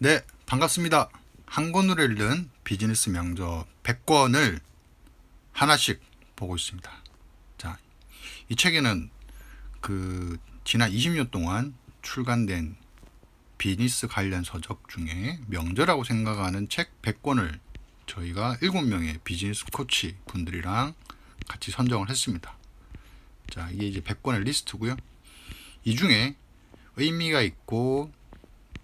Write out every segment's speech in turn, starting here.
네, 반갑습니다. 한 권으로 읽는 비즈니스 명저 100권을 하나씩 보고 있습니다. 자, 이 책에는 지난 20년 동안 출간된 비즈니스 관련 서적 중에 명저라고 생각하는 책 100권을 저희가 7명의 비즈니스 코치 분들이랑 같이 선정을 했습니다. 자, 이게 이제 100권의 리스트고요. 이 중에 의미가 있고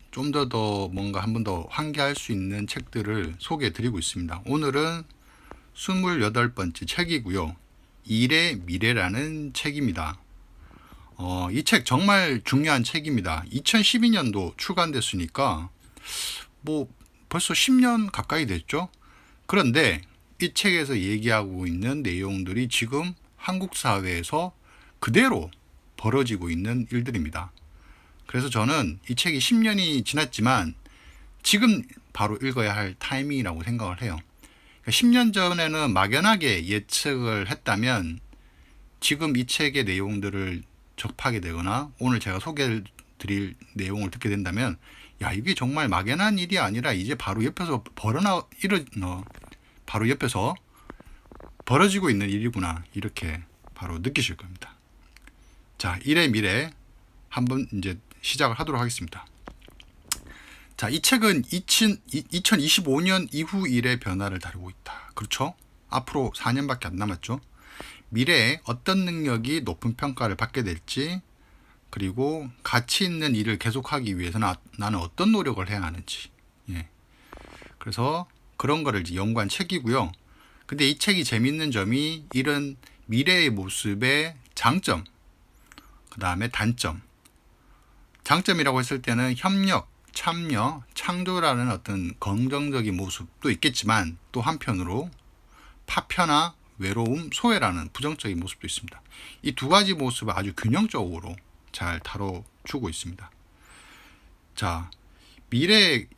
좀 더 뭔가 한 번 더 환기할 수 있는 책들을 소개해 드리고 있습니다. 오늘은 28번째 책이고요. 일의 미래라는 책입니다. 이 책 정말 중요한 책입니다. 2012년도 출간됐으니까 뭐 벌써 10년 가까이 됐죠. 그런데 이 책에서 얘기하고 있는 내용들이 지금 한국 사회에서 그대로 벌어지고 있는 일들입니다. 그래서 저는 이 책이 10년이 지났지만 지금 바로 읽어야 할 타이밍이라고 생각을 해요. 10년 전에는 막연하게 예측을 했다면 지금 이 책의 내용들을 접하게 되거나 오늘 제가 소개해 드릴 내용을 듣게 된다면 야, 이게 정말 막연한 일이 아니라 이제 바로 옆에서 바로 옆에서 벌어지고 있는 일이구나, 이렇게 바로 느끼실 겁니다. 자, 일의 미래 한번 이제 시작을 하도록 하겠습니다. 자, 이 책은 2025년 이후 일의 변화를 다루고 있다. 그렇죠? 앞으로 4년밖에 안 남았죠. 미래에 어떤 능력이 높은 평가를 받게 될지, 그리고 가치 있는 일을 계속하기 위해서는 나는 어떤 노력을 해야 하는지, 그래서 그런 거를 이제 연구한 책이고요. 근데 이 책이 재밌는 점이 이런 미래의 모습의 장점, 그 다음에 단점. 장점이라고 했을 때는 협력, 참여, 창조라는 어떤 긍정적인 모습도 있겠지만 또 한편으로 파편화, 외로움, 소외라는 부정적인 모습도 있습니다. 이 두 가지 모습을 아주 균형적으로 잘 다뤄주고 있습니다. 자, 일의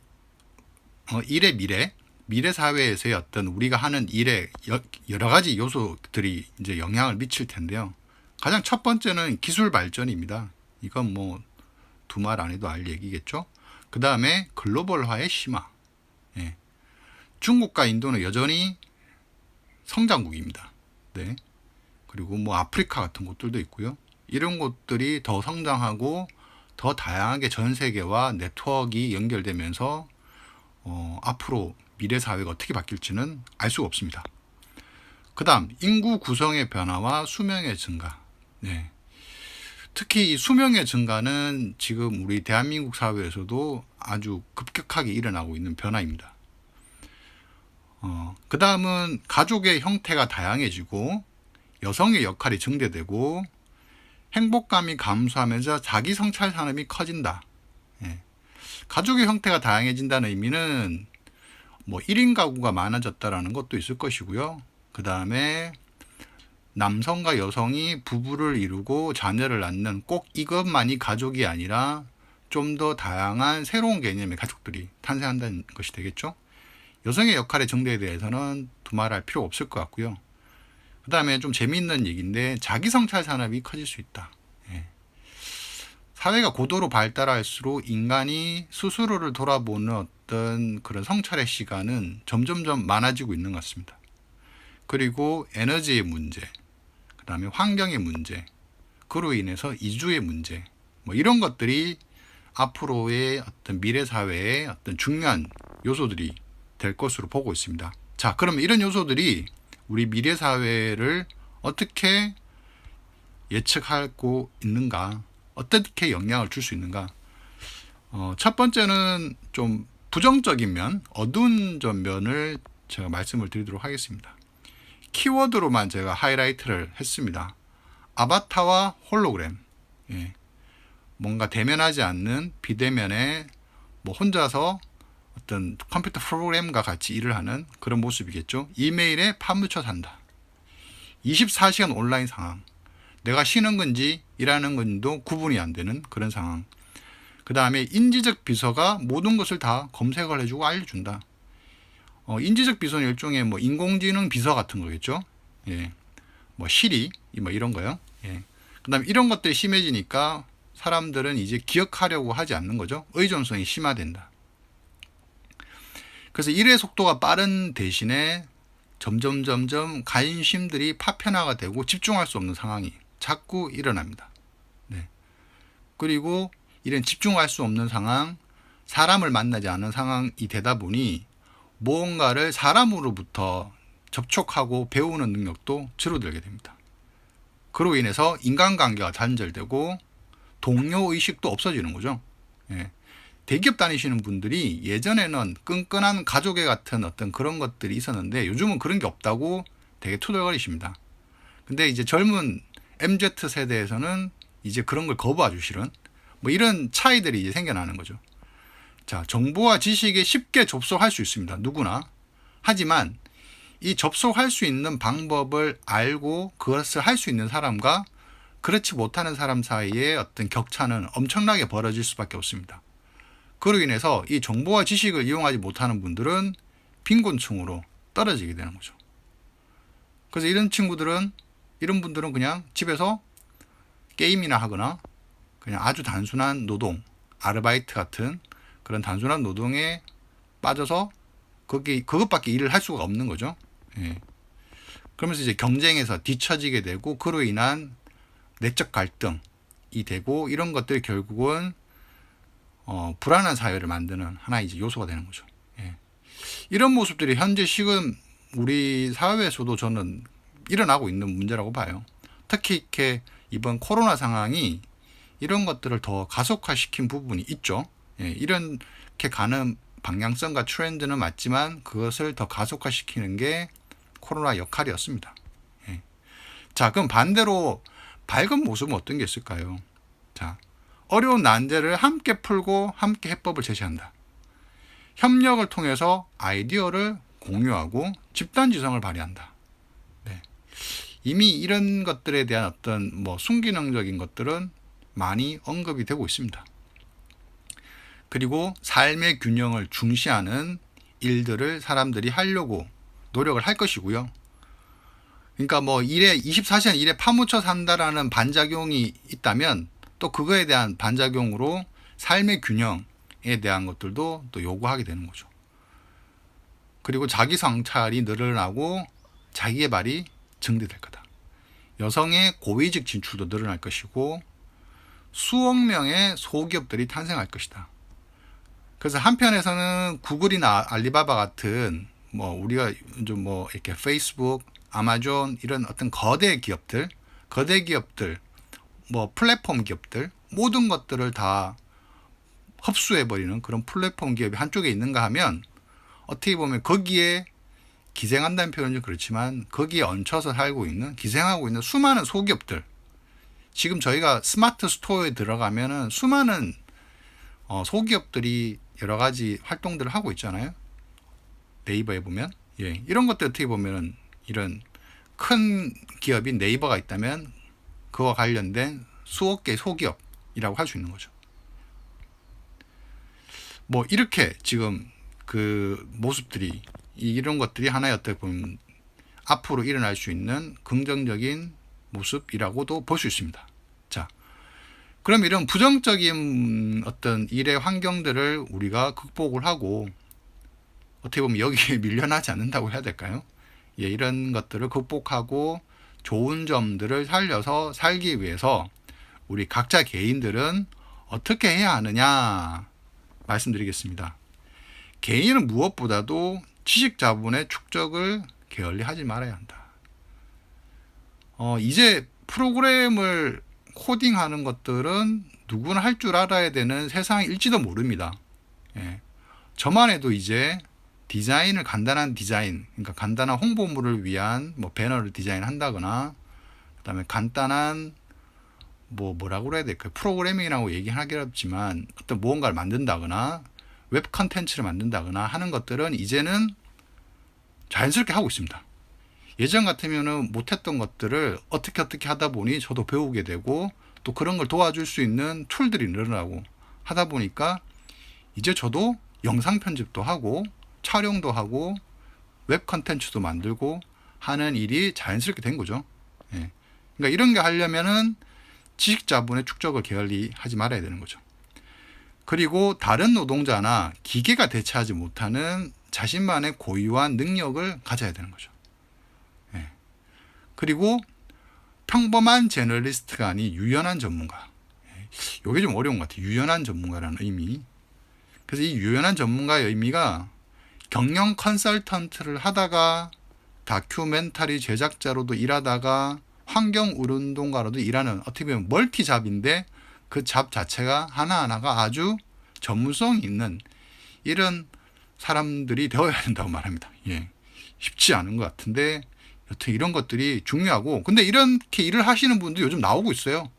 미래 사회에서의 어떤 우리가 하는 일에 여러 가지 요소들이 이제 영향을 미칠 텐데요. 가장 첫 번째는 기술 발전입니다. 이건 뭐 두말 안 해도 알 얘기겠죠. 그 다음에 글로벌화의 심화. 중국과 인도는 여전히 성장국입니다. 네. 그리고 뭐 아프리카 같은 곳들도 있고요. 이런 곳들이 더 성장하고 더 다양하게 전 세계와 네트워크가 연결되면서 앞으로 미래 사회가 어떻게 바뀔지는 알 수가 없습니다. 그 다음 인구 구성의 변화와 수명의 증가. 특히 이 수명의 증가는 지금 우리 대한민국 사회에서도 아주 급격하게 일어나고 있는 변화입니다. 그 다음은 가족의 형태가 다양해지고 여성의 역할이 증대되고 행복감이 감소하면서 자기 성찰 산업이 커진다. 가족의 형태가 다양해진다는 의미는 뭐 1인 가구가 많아졌다라는 것도 있을 것이고요. 그 다음에 남성과 여성이 부부를 이루고 자녀를 낳는 꼭 이것만이 가족이 아니라 좀 더 다양한 새로운 개념의 가족들이 탄생한다는 것이 되겠죠. 여성의 역할의 증대에 대해서는 두말할 필요 없을 것 같고요. 그 다음에 좀 재미있는 얘기인데 자기성찰 산업이 커질 수 있다. 사회가 고도로 발달할수록 인간이 스스로를 돌아보는 어떤 그런 성찰의 시간은 점점점 많아지고 있는 것 같습니다. 그리고 에너지의 문제, 그 다음에 환경의 문제, 그로 인해서 이주의 문제, 뭐 이런 것들이 앞으로의 어떤 미래 사회의 어떤 중요한 요소들이 될 것으로 보고 있습니다. 자, 그러면 이런 요소들이 우리 미래 사회를 어떻게 예측하고 있는가, 어떻게 영향을 줄 수 있는가. 첫 번째는 좀 부정적인 면, 어두운 면을 제가 말씀을 드리도록 하겠습니다. 키워드로만 제가 하이라이트를 했습니다. 아바타와 홀로그램. 뭔가 대면하지 않는 비대면의 뭐 혼자서 어떤 컴퓨터 프로그램과 같이 일을 하는 그런 모습이겠죠. 이메일에 파묻혀 산다. 24시간 온라인 상황. 내가 쉬는 건지 일하는 건지도 구분이 안 되는 그런 상황. 그 다음에 인지적 비서가 모든 것을 다 검색을 해주고 알려준다. 인지적 비서는 일종의 뭐 인공지능 비서 같은 거겠죠. 뭐 시리 뭐 이런 거요. 그 다음에 이런 것들이 심해지니까 사람들은 이제 기억하려고 하지 않는 거죠. 의존성이 심화된다. 그래서 일의 속도가 빠른 대신에 점점 관심들이 파편화가 되고 집중할 수 없는 상황이 자꾸 일어납니다. 네. 그리고 이런 집중할 수 없는 상황, 사람을 만나지 않는 상황이 되다 보니 무언가를 사람으로부터 접촉하고 배우는 능력도 줄어들게 됩니다. 그로 인해서 인간관계가 단절되고 동료 의식도 없어지는 거죠. 예. 대기업 다니시는 분들이 예전에는 끈끈한 가족애 같은 어떤 그런 것들이 있었는데 요즘은 그런 게 없다고 되게 투덜거리십니다. 근데 이제 젊은 MZ 세대에서는 이제 그런 걸 거부하기 싫은 뭐 이런 차이들이 이제 생겨나는 거죠. 자, 정보와 지식에 쉽게 접속할 수 있습니다. 누구나. 하지만 이 접속할 수 있는 방법을 알고 그것을 할 수 있는 사람과 그렇지 못하는 사람 사이의 어떤 격차는 엄청나게 벌어질 수밖에 없습니다. 그로 인해서 이 정보와 지식을 이용하지 못하는 분들은 빈곤층으로 떨어지게 되는 거죠. 그래서 이런 분들은 그냥 집에서 게임이나 하거나 그냥 아주 단순한 노동, 아르바이트 같은 그런 단순한 노동에 빠져서 그것밖에 일을 할 수가 없는 거죠. 예. 그러면서 이제 경쟁에서 뒤처지게 되고 그로 인한 내적 갈등이 되고 이런 것들이 결국은 불안한 사회를 만드는 하나의 이제 요소가 되는 거죠. 예. 이런 모습들이 현재 지금 우리 사회에서도 저는 일어나고 있는 문제라고 봐요. 특히 이렇게 이번 코로나 상황이 이런 것들을 더 가속화시킨 부분이 있죠. 예. 이렇게 가는 방향성과 트렌드는 맞지만 그것을 더 가속화시키는 게 코로나 역할이었습니다. 예. 자, 그럼 반대로 밝은 모습은 어떤 게 있을까요? 자, 어려운 난제를 함께 풀고 함께 해법을 제시한다. 협력을 통해서 아이디어를 공유하고 집단지성을 발휘한다. 네. 이미 이런 것들에 대한 어떤 순기능적인 것들은 많이 언급이 되고 있습니다. 그리고 삶의 균형을 중시하는 일들을 사람들이 하려고 노력을 할 것이고요. 그러니까 일에 24시간 일에 파묻혀 산다라는 반작용이 있다면 또 그거에 대한 반작용으로 삶의 균형에 대한 것들도 또 요구하게 되는 거죠. 그리고 자기 성찰이 늘어나고 자기개발이 증대될 거다. 여성의 고위직 진출도 늘어날 것이고 수억 명의 소기업들이 탄생할 것이다. 그래서 한편에서는 구글이나 알리바바 같은 우리가 좀 이렇게 페이스북, 아마존 이런 어떤 거대 기업들, 플랫폼 기업들 모든 것들을 다 흡수해버리는 그런 플랫폼 기업이 한쪽에 있는가 하면 어떻게 보면 거기에 기생한다는 표현은 좀 그렇지만 거기에 얹혀서 살고 있는 기생하고 있는 수많은 소기업들, 지금 저희가 스마트 스토어에 들어가면은 수많은 소기업들이 여러 가지 활동들을 하고 있잖아요. 네이버에 보면 이런 것들 어떻게 보면 이런 큰 기업인 네이버가 있다면 그와 관련된 수억 개의 소기업이라고 할 수 있는 거죠. 이렇게 지금 그 모습들이 이런 것들이 하나의 어떻게 보면 앞으로 일어날 수 있는 긍정적인 모습이라고도 볼 수 있습니다. 자, 그럼 이런 부정적인 어떤 일의 환경들을 우리가 극복을 하고 어떻게 보면 여기에 밀려나지 않는다고 해야 될까요? 이런 것들을 극복하고 좋은 점들을 살려서 살기 위해서 우리 각자 개인들은 어떻게 해야 하느냐 말씀드리겠습니다. 개인은 무엇보다도 지식 자본의 축적을 게을리하지 말아야 한다. 이제 프로그램을 코딩하는 것들은 누구나 할 줄 알아야 되는 세상일지도 모릅니다. 저만 해도 이제 디자인을 간단한 디자인, 그러니까 간단한 홍보물을 위한 배너를 디자인한다거나, 그다음에 간단한 뭐라고 해야 될까요? 프로그래밍이라고 얘기하기 어렵지만 어떤 무언가를 만든다거나 웹 컨텐츠를 만든다거나 하는 것들은 이제는 자연스럽게 하고 있습니다. 예전 같으면은 못했던 것들을 어떻게 하다 보니 저도 배우게 되고 또 그런 걸 도와줄 수 있는 툴들이 늘어나고 하다 보니까 이제 저도 영상 편집도 하고 촬영도 하고 웹 컨텐츠도 만들고 하는 일이 자연스럽게 된 거죠. 그러니까 이런 게 하려면은 지식 자본의 축적을 게을리 하지 말아야 되는 거죠. 그리고 다른 노동자나 기계가 대체하지 못하는 자신만의 고유한 능력을 가져야 되는 거죠. 예. 그리고 평범한 제너리스트가 아닌 유연한 전문가. 이게 좀 어려운 것 같아요. 유연한 전문가라는 의미. 그래서 이 유연한 전문가의 의미가 경영 컨설턴트를 하다가 다큐멘터리 제작자로도 일하다가 환경운동가로도 일하는 어떻게 보면 멀티잡인데 그 잡 자체가 하나하나가 아주 전문성이 있는 이런 사람들이 되어야 된다고 말합니다. 예. 쉽지 않은 것 같은데 여튼 이런 것들이 중요하고, 근데 이렇게 일을 하시는 분도 요즘 나오고 있어요.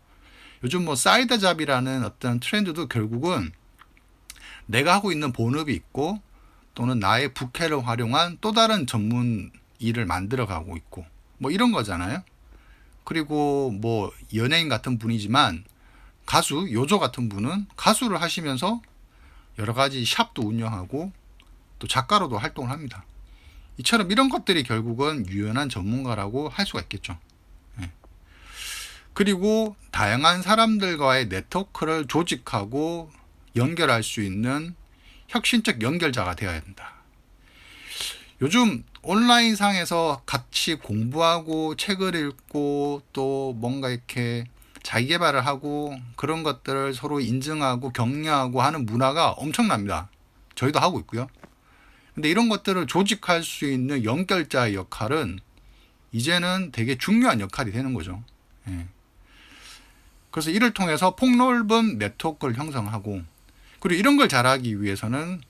요즘 뭐 사이드 잡이라는 어떤 트렌드도 결국은 내가 하고 있는 본업이 있고 또는 나의 부캐를 활용한 또 다른 전문 일을 만들어 가고 있고 뭐 이런 거잖아요. 그리고 뭐 연예인 같은 분이지만 가수, 요조 같은 분은 가수를 하시면서 여러 가지 샵도 운영하고 또 작가로도 활동을 합니다. 이처럼 이런 것들이 결국은 유연한 전문가라고 할 수가 있겠죠. 예. 그리고 다양한 사람들과의 네트워크를 조직하고 연결할 수 있는 혁신적 연결자가 되어야 된다. 요즘 온라인상에서 같이 공부하고 책을 읽고 또 뭔가 이렇게 자기 개발을 하고 그런 것들을 서로 인증하고 격려하고 하는 문화가 엄청납니다. 저희도 하고 있고요. 근데 이런 것들을 조직할 수 있는 연결자의 역할은 이제는 되게 중요한 역할이 되는 거죠. 예. 그래서 이를 통해서 폭넓은 네트워크를 형성하고, 그리고 이런 걸 잘하기 위해서는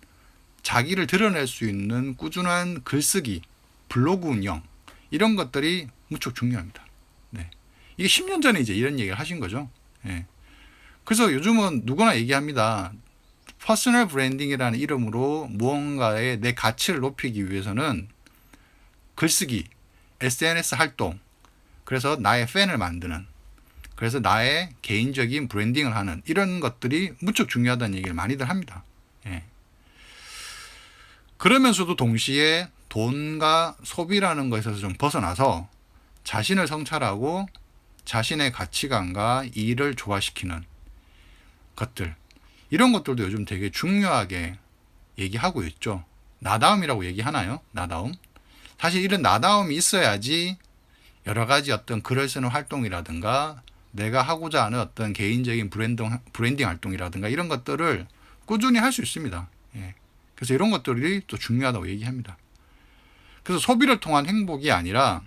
자기를 드러낼 수 있는 꾸준한 글쓰기, 블로그 운영 이런 것들이 무척 중요합니다. 네. 이게 10년 전에 이제 이런 얘기를 하신 거죠. 예. 그래서 요즘은 누구나 얘기합니다. 퍼스널 브랜딩이라는 이름으로 무언가의 내 가치를 높이기 위해서는 글쓰기, SNS 활동, 그래서 나의 팬을 만드는, 그래서 나의 개인적인 브랜딩을 하는 이런 것들이 무척 중요하다는 얘기를 많이들 합니다. 예. 그러면서도 동시에 돈과 소비라는 것에서 좀 벗어나서 자신을 성찰하고 자신의 가치관과 일을 조화시키는 것들, 이런 것들도 요즘 되게 중요하게 얘기하고 있죠. 나다움이라고 얘기하나요? 나다움? 사실 이런 나다움이 있어야지 여러 가지 어떤 글을 쓰는 활동이라든가 내가 하고자 하는 어떤 개인적인 브랜딩 활동이라든가 이런 것들을 꾸준히 할 수 있습니다. 예. 그래서 이런 것들이 또 중요하다고 얘기합니다. 그래서 소비를 통한 행복이 아니라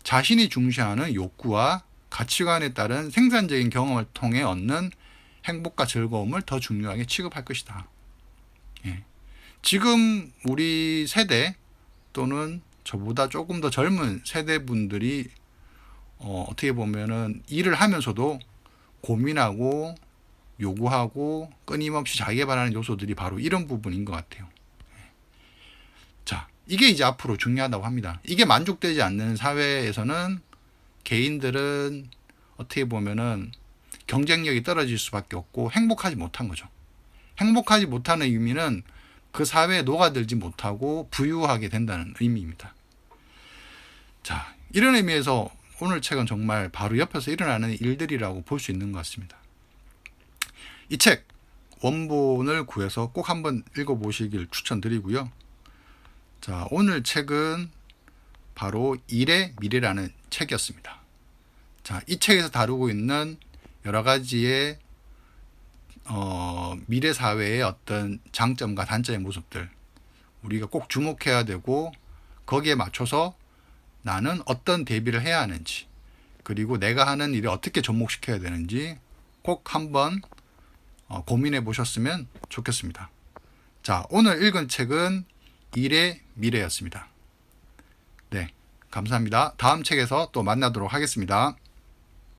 자신이 중시하는 욕구와 가치관에 따른 생산적인 경험을 통해 얻는 행복과 즐거움을 더 중요하게 취급할 것이다. 예. 지금 우리 세대 또는 저보다 조금 더 젊은 세대분들이 어떻게 보면은 일을 하면서도 고민하고 요구하고 끊임없이 자기 개발하는 요소들이 바로 이런 부분인 것 같아요. 자, 이게 이제 앞으로 중요하다고 합니다. 이게 만족되지 않는 사회에서는 개인들은 어떻게 보면은 경쟁력이 떨어질 수밖에 없고 행복하지 못한 거죠. 행복하지 못하는 의미는 그 사회에 녹아들지 못하고 부유하게 된다는 의미입니다. 자, 이런 의미에서 오늘 책은 정말 바로 옆에서 일어나는 일들이라고 볼 수 있는 것 같습니다. 이 책 원본을 구해서 꼭 한번 읽어보시길 추천드리고요. 자, 오늘 책은 바로 일의 미래라는 책이었습니다. 자, 이 책에서 다루고 있는 여러 가지의 미래 사회의 어떤 장점과 단점의 모습들, 우리가 꼭 주목해야 되고 거기에 맞춰서 나는 어떤 대비를 해야 하는지, 그리고 내가 하는 일을 어떻게 접목시켜야 되는지 꼭 한번 고민해 보셨으면 좋겠습니다. 자, 오늘 읽은 책은 일의 미래였습니다. 네, 감사합니다. 다음 책에서 또 만나도록 하겠습니다.